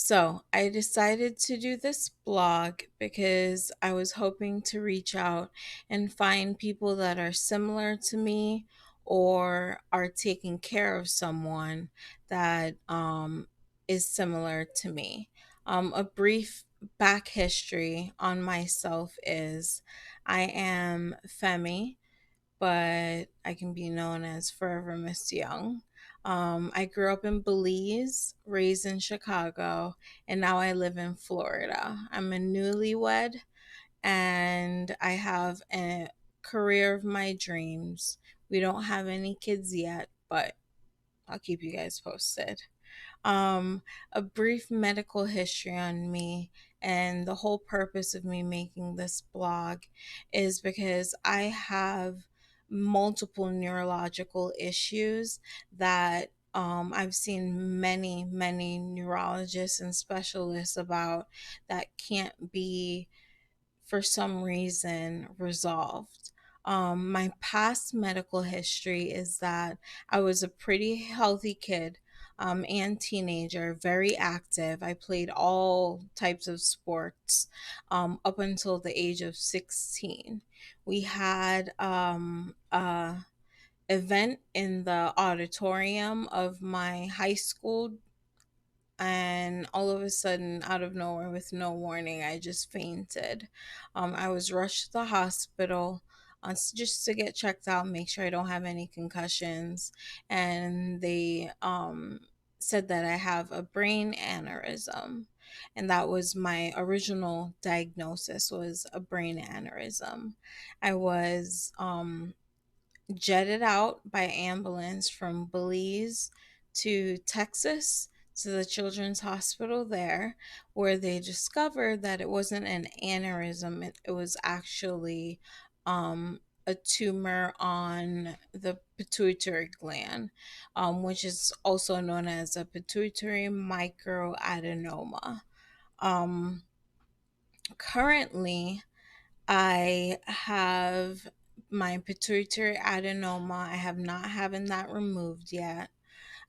So, I decided to do this blog because I was hoping to reach out and find people that are similar to me or are taking care of someone that is similar to me. A brief back history on myself is I am Femi, but I can be known as Forever MsYoung. I grew up in Belize, raised in Chicago, and now I live in Florida. I'm a newlywed and I have a career of my dreams. We don't have any kids yet, but I'll keep you guys posted. um, a brief medical history on me. And the whole purpose of me making this blog is because I have multiple neurological issues that I've seen many neurologists and specialists about that can't be for some reason resolved. My past medical history is that I was a pretty healthy kid and teenager, very active. I played all types of sports up until the age of 16. We had a event in the auditorium of my high school, and all of a sudden, out of nowhere, with no warning, I just fainted. I was rushed to the hospital just to get checked out, make sure I don't have any concussions, and they said that I have a brain aneurysm, and that was my original diagnosis, was a brain aneurysm. I was jetted out by ambulance from Belize to Texas to the Children's Hospital there, where they discovered that it wasn't an aneurysm, it was actually a tumor on the pituitary gland, which is also known as a pituitary microadenoma. Um, Currently, I have my pituitary adenoma. I have not having that removed yet.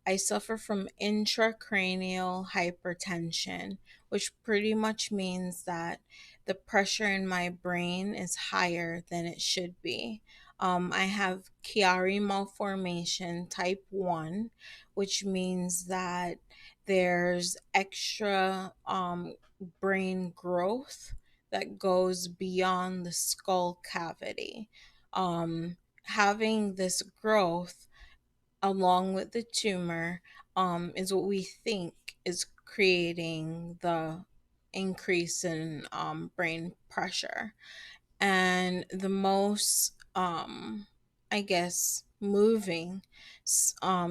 I suffer from intracranial hypertension, which pretty much means that the pressure in my brain is higher than it should be. I have Chiari malformation type 1, which means that there's extra brain growth that goes beyond the skull cavity. Having this growth along with the tumor is what we think is creating the increase in brain pressure. And the most, I guess, moving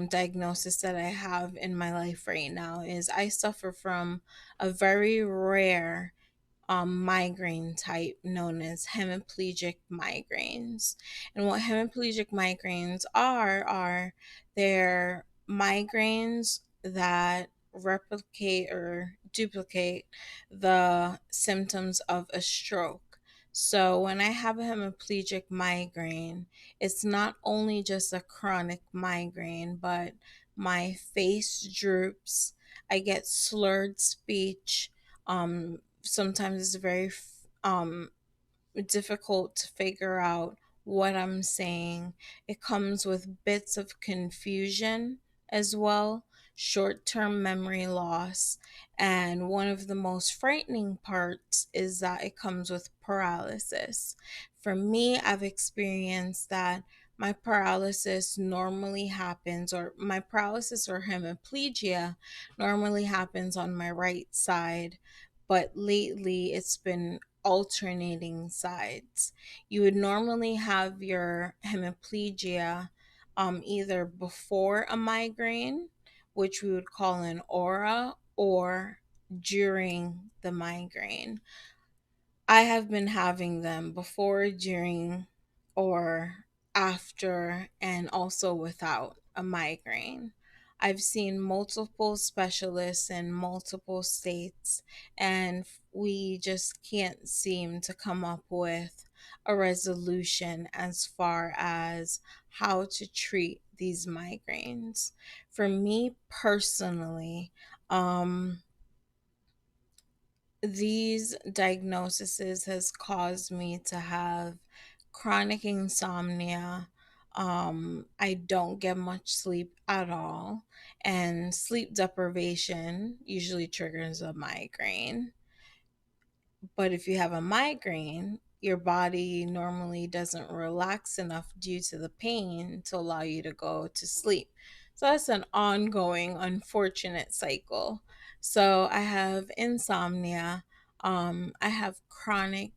diagnosis that I have in my life right now is I suffer from a very rare migraine type known as hemiplegic migraines. And what hemiplegic migraines are they're migraines that replicate or duplicate the symptoms of a stroke. So when I have a hemiplegic migraine, it's not only just a chronic migraine, but my face droops, I get slurred speech, sometimes it's very difficult to figure out what I'm saying. It comes with bits of confusion as well, short term memory loss, and one of the most frightening parts is that it comes with paralysis. For me, I've experienced that my paralysis normally happens, or my paralysis or hemiplegia normally happens on my right side, but lately it's been alternating sides. You would normally have your hemiplegia either before a migraine, which we would call an aura, or during the migraine. I have been having them before, during, or after, and also without a migraine. I've seen multiple specialists in multiple states, and we just can't seem to come up with a resolution as far as how to treat these migraines. For me personally, um, These diagnoses has caused me to have chronic insomnia. I don't get much sleep at all, and sleep deprivation usually triggers a migraine. But if you have a migraine, your body normally doesn't relax enough due to the pain to allow you to go to sleep. So that's an ongoing, unfortunate cycle. So I have insomnia. I have chronic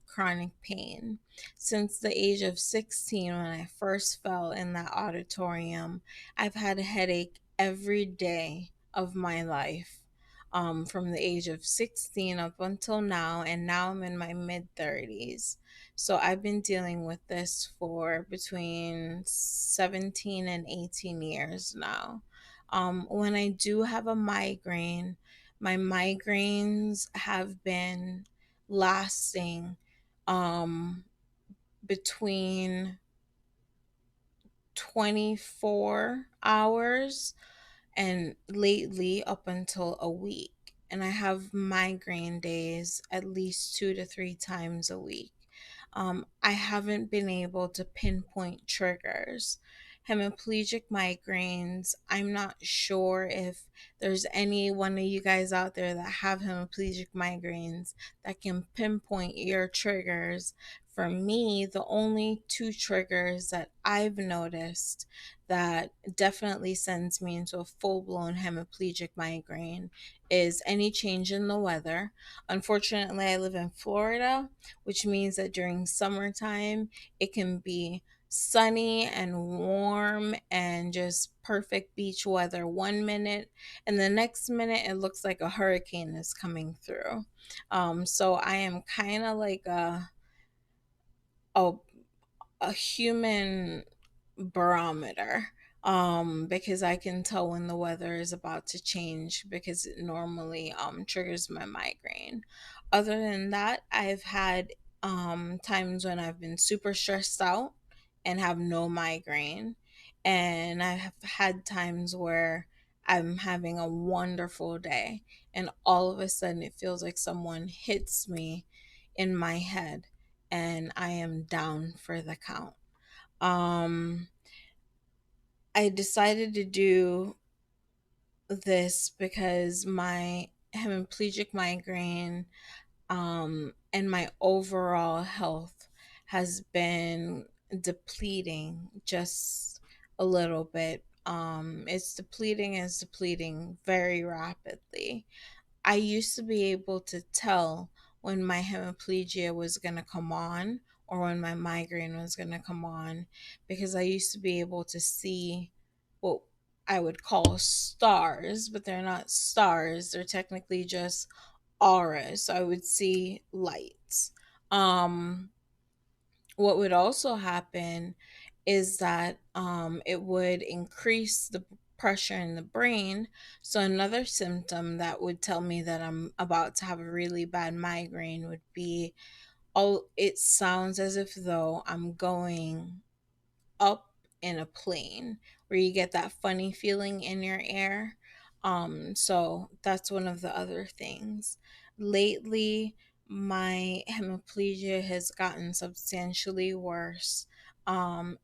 pain. Since the age of 16, when I first fell in that auditorium, I've had a headache every day of my life, from the age of 16 up until now, and now I'm in my mid 30s. So I've been dealing with this for between 17 and 18 years now. When I do have a migraine, my migraines have been lasting between 24 hours and lately up until a week. And I have migraine days at least 2 to 3 times a week. I haven't been able to pinpoint triggers. Hemiplegic migraines, I'm not sure if there's any one of you guys out there that have hemiplegic migraines that can pinpoint your triggers. For me, the only two triggers that I've noticed that definitely sends me into a full blown hemiplegic migraine is any change in the weather. Unfortunately, I live in Florida, which means that during summertime, it can be sunny and warm and just perfect beach weather 1 minute, and the next minute it looks like a hurricane is coming through. So I am kind of like a a human barometer, because I can tell when the weather is about to change because it normally triggers my migraine. Other than that, I've had times when I've been super stressed out and have no migraine, and I have had times where I'm having a wonderful day and all of a sudden it feels like someone hits me in my head and I am down for the count. Um, I decided to do this because my hemiplegic migraine, and my overall health has been depleting just a little bit. It's depleting very rapidly. I used to be able to tell when my hemiplegia was going to come on or when my migraine was going to come on because I used to be able to see what I would call stars, but they're not stars. They're technically just auras. So I would see lights. What would also happen is that it would increase the pressure in the brain. So, another symptom that would tell me that I'm about to have a really bad migraine would be, oh, it sounds as if though I'm going up in a plane where you get that funny feeling in your ear. So that's one of the other things. Lately, my hemiplegia has gotten substantially worse.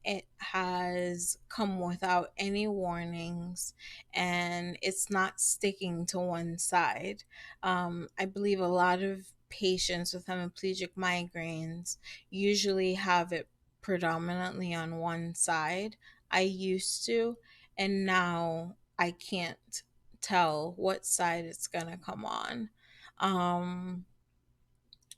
It has come without any warnings and it's not sticking to one side. I believe a lot of patients with hemiplegic migraines usually have it predominantly on one side. I used to, and now I can't tell what side it's gonna come on. Um,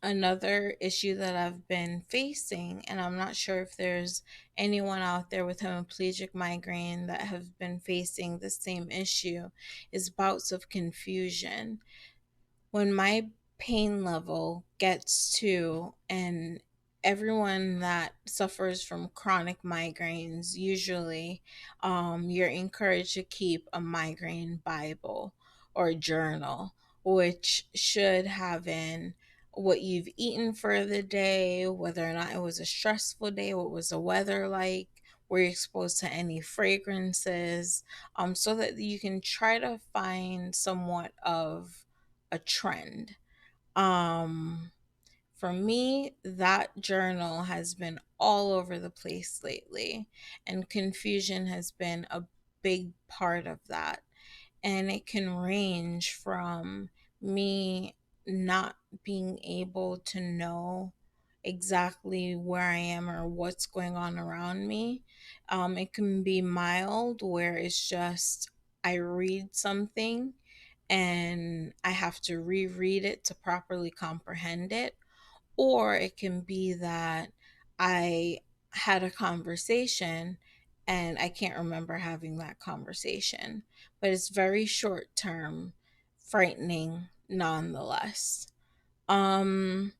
Another issue that I've been facing, and I'm not sure if there's anyone out there with hemiplegic migraine that have been facing the same issue, is bouts of confusion. When my pain level gets to, and everyone that suffers from chronic migraines usually, you're encouraged to keep a migraine bible or journal, which should have in what you've eaten for the day, whether or not it was a stressful day, what was the weather like, were you exposed to any fragrances, so that you can try to find somewhat of a trend. Um, for me, that journal has been all over the place lately, and confusion has been a big part of that. And it can range from me not being able to know exactly where I am or what's going on around me. It can be mild, where it's just I read something and I have to reread it to properly comprehend it, or it can be that I had a conversation and I can't remember having that conversation, but it's very short term, frightening nonetheless. Um,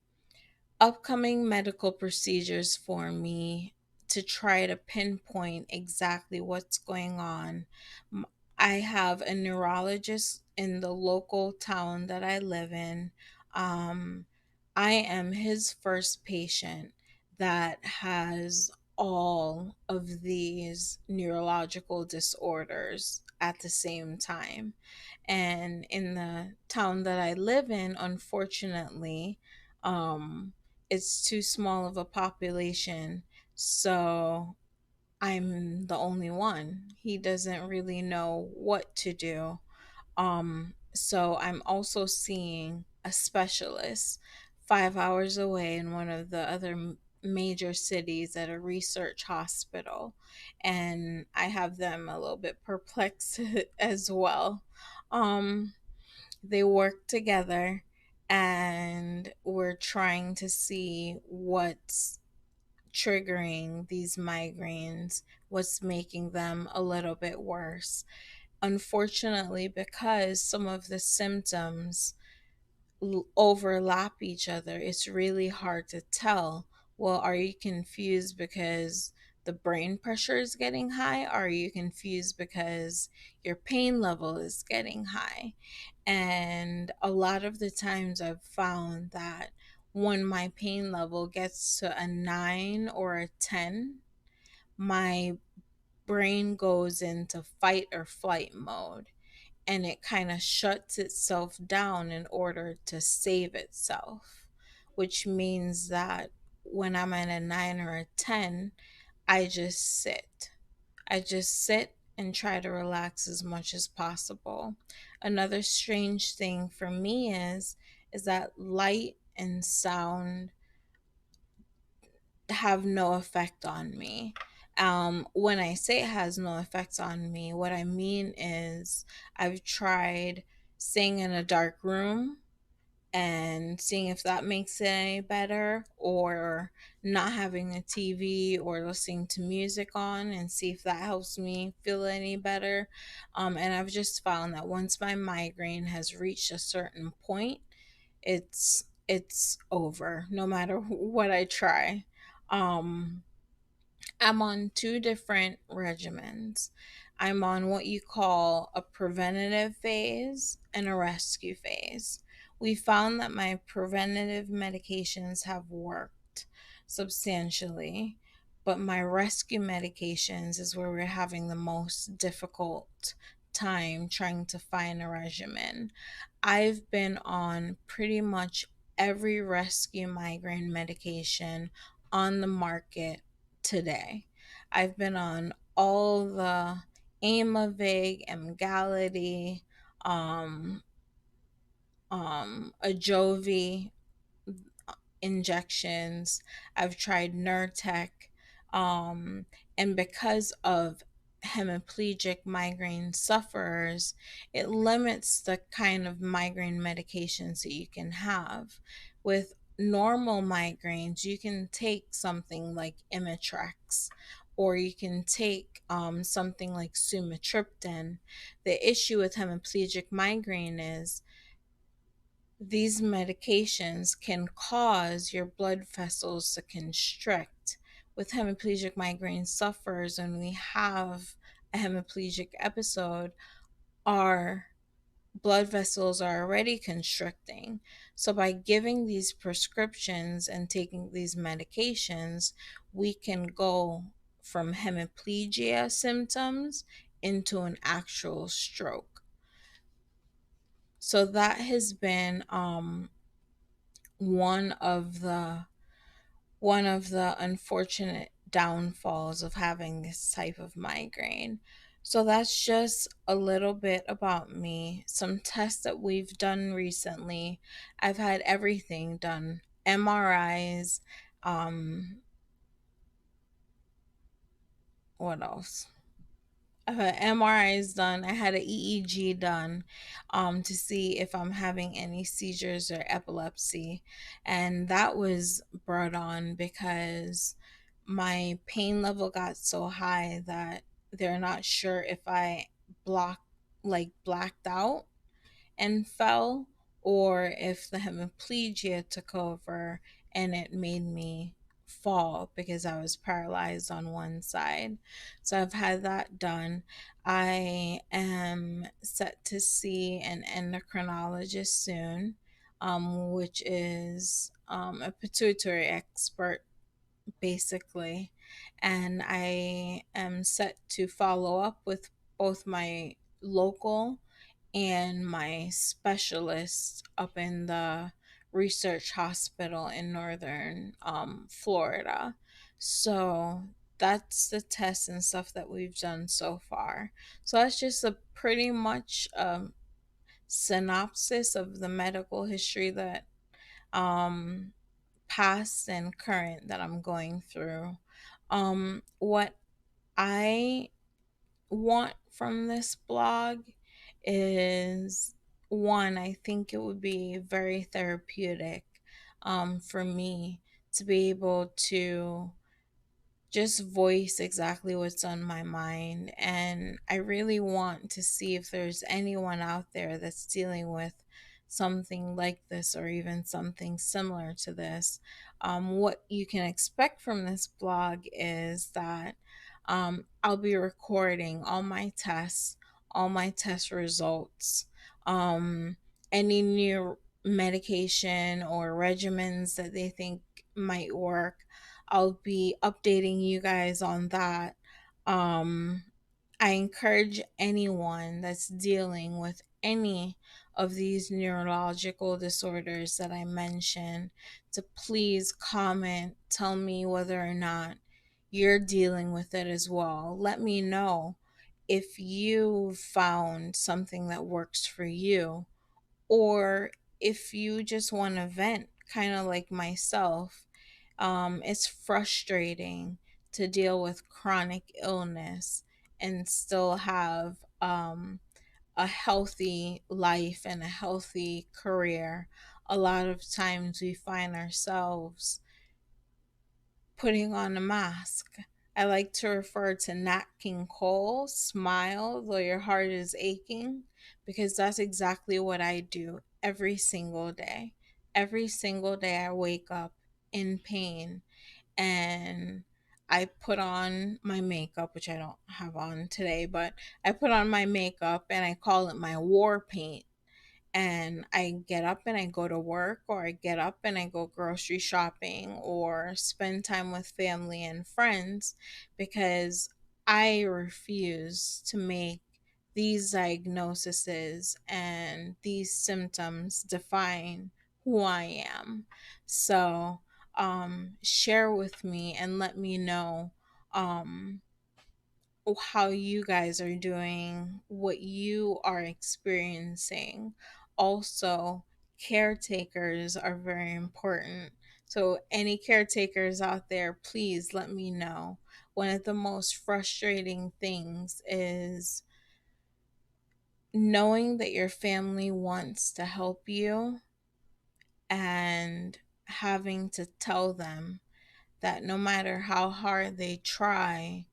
Upcoming medical procedures for me to try to pinpoint exactly what's going on. M- I have a neurologist in the local town that I live in. Um, I am his first patient that has all of these neurological disorders at the same time. And in the town that I live in, unfortunately, um, it's too small of a population. So I'm the only one. He doesn't really know what to do. So I'm also seeing a specialist 5 hours away in one of the other major cities at a research hospital. And I have them a little bit perplexed as well. Um, they work together and we're trying to see what's triggering these migraines, what's making them a little bit worse. Unfortunately, because some of the symptoms overlap each other, it's really hard to tell. Well, are you confused because the brain pressure is getting high? Or are you confused because your pain level is getting high? And a lot of the times I've found that when my pain level gets to a 9 or a 10, my brain goes into fight or flight mode and it kind of shuts itself down in order to save itself, which means that when I'm at a 9 or a 10, I just sit. I just sit and try to relax as much as possible. Another strange thing for me is that light and sound have no effect on me. When I say it has no effect on me, what I mean is I've tried staying in a dark room and seeing if that makes it any better, or not having a TV or listening to music on and see if that helps me feel any better. And I've just found that once my migraine has reached a certain point, it's over no matter what I try. Um, I'm on two different regimens. I'm on what you call a preventative phase and a rescue phase. We found that my preventative medications have worked substantially, but my rescue medications is where we're having the most difficult time trying to find a regimen. I've been on pretty much every rescue migraine medication on the market today. I've been on all the Amavig, Emgality, um, Ajovi injections. I've tried Nurtec. Um, and because of hemiplegic migraine sufferers, it limits the kind of migraine medications that you can have. With normal migraines, you can take something like Imitrex, or you can take something like sumatriptan. The issue with hemiplegic migraine is these medications can cause your blood vessels to constrict. With hemiplegic migraine sufferers, when we have a hemiplegic episode, our blood vessels are already constricting. So, by giving these prescriptions and taking these medications, we can go from hemiplegia symptoms into an actual stroke. So, that has been one of the one of the unfortunate downfalls of having this type of migraine. So that's just a little bit about me. Some tests that we've done recently. I've had everything done. MRIs, um what else? I've had MRIs done. I had an EEG done to see if I'm having any seizures or epilepsy. And that was brought on because my pain level got so high that they're not sure if I blocked, blacked out and fell, or if the hemiplegia took over and it made me fall because I was paralyzed on one side. So I've had that done. I am set to see an endocrinologist soon, which is a pituitary expert basically. And I am set to follow up with both my local and my specialist up in the research hospital in northern Florida. So that's the tests and stuff that we've done so far. So that's just a pretty much synopsis of the medical history that um, past and current that I'm going through. What I want from this blog is one, I think it would be very therapeutic for me to be able to just voice exactly what's on my mind. And I really want to see if there's anyone out there that's dealing with something like this or even something similar to this. What you can expect from this blog is that I'll be recording all my test results, um, any new medication or regimens that they think might work. I'll be updating you guys on that. Um, I encourage anyone that's dealing with any of these neurological disorders that I mentioned to please comment, tell me whether or not you're dealing with it as well. Let me know if you found something that works for you, or if you just want to vent, kind of like myself. It's frustrating to deal with chronic illness and still have a healthy life and a healthy career. A lot of times we find ourselves putting on a mask. I like to refer to Nat King Cole, smile though your heart is aching, because that's exactly what I do every single day. Every single day I wake up in pain and I put on my makeup, which I don't have on today, but I put on my makeup and I call it my war paint, and I get up and I go to work, or I get up and I go grocery shopping or spend time with family and friends, because I refuse to make these diagnoses and these symptoms define who I am. So, share with me and let me know um, how you guys are doing, what you are experiencing. Also, caretakers are very important. So, any caretakers out there, please let me know. One of the most frustrating things is knowing that your family wants to help you and having to tell them that no matter how hard they try,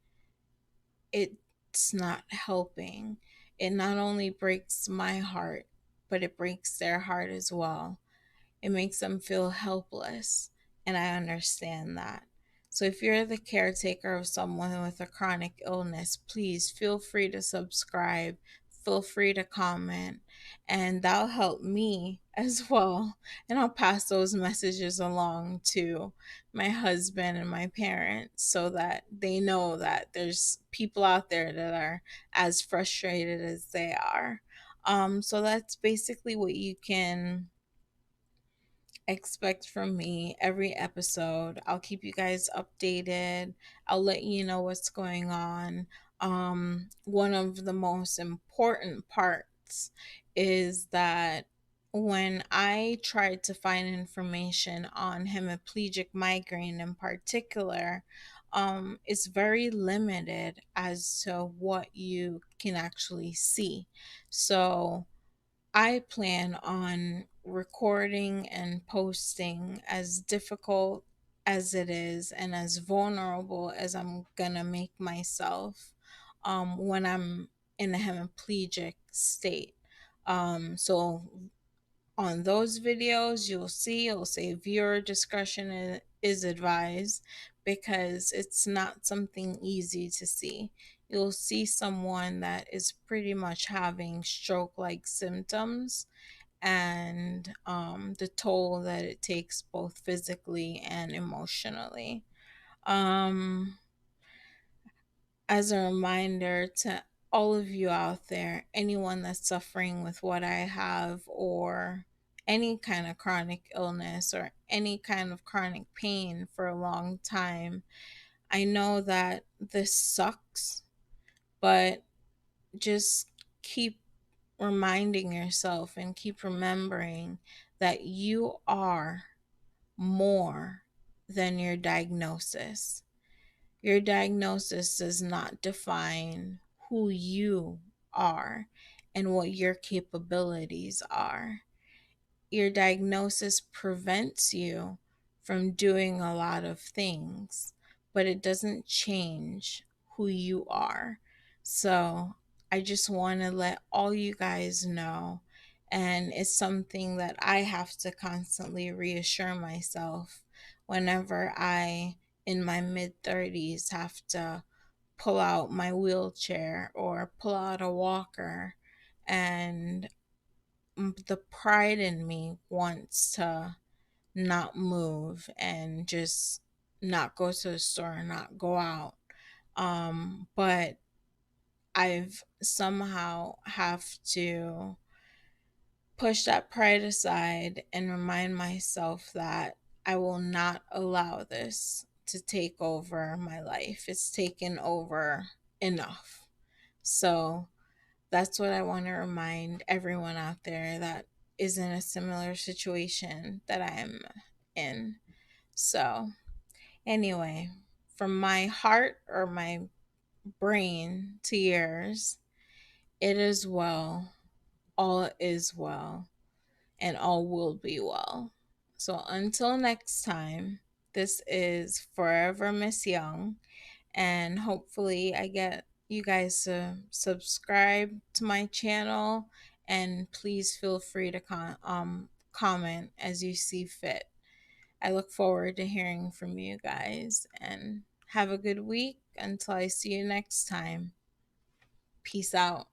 it's not helping. It not only breaks my heart, but it breaks their heart as well. It makes them feel helpless, and I understand that. So, if you're the caretaker of someone with a chronic illness, please feel free to subscribe, feel free to comment, and that'll help me as well. And I'll pass those messages along to my husband and my parents so that they know that there's people out there that are as frustrated as they are. So, that's basically what you can expect from me every episode. I'll keep you guys updated. I'll let you know what's going on. One of the most important parts is that when I tried to find information on hemiplegic migraine in particular, it's very limited as to what you can actually see. So, I plan on recording and posting as difficult as it is and as vulnerable as I'm gonna make myself when I'm in a hemiplegic state. So on those videos, you'll say viewer discretion is advised because it's not something easy to see. You'll see someone that is pretty much having stroke like symptoms and the toll that it takes both physically and emotionally. Um, as a reminder to all of you out there, anyone that's suffering with what I have, or any kind of chronic illness, or any kind of chronic pain for a long time, I know that this sucks, but just keep reminding yourself and keep remembering that you are more than your diagnosis. Your diagnosis does not define who you are and what your capabilities are. Your diagnosis prevents you from doing a lot of things, but it doesn't change who you are. So I just want to let all you guys know, and it's something that I have to constantly reassure myself whenever I, in my mid 30s, have to pull out my wheelchair or pull out a walker, and the pride in me wants to not move and just not go to the store, not go out. But I've somehow have to push that pride aside and remind myself that I will not allow this to take over my life. It's taken over enough. So that's what I want to remind everyone out there that is in a similar situation that I'm in. So, anyway, from my heart or my brain to yours, it is well, all is well, and all will be well. So, until next time, this is Forever MsYoung, and hopefully I get you guys to subscribe to my channel, and please feel free to comment as you see fit. I look forward to hearing from you guys, and have a good week until I see you next time. Peace out.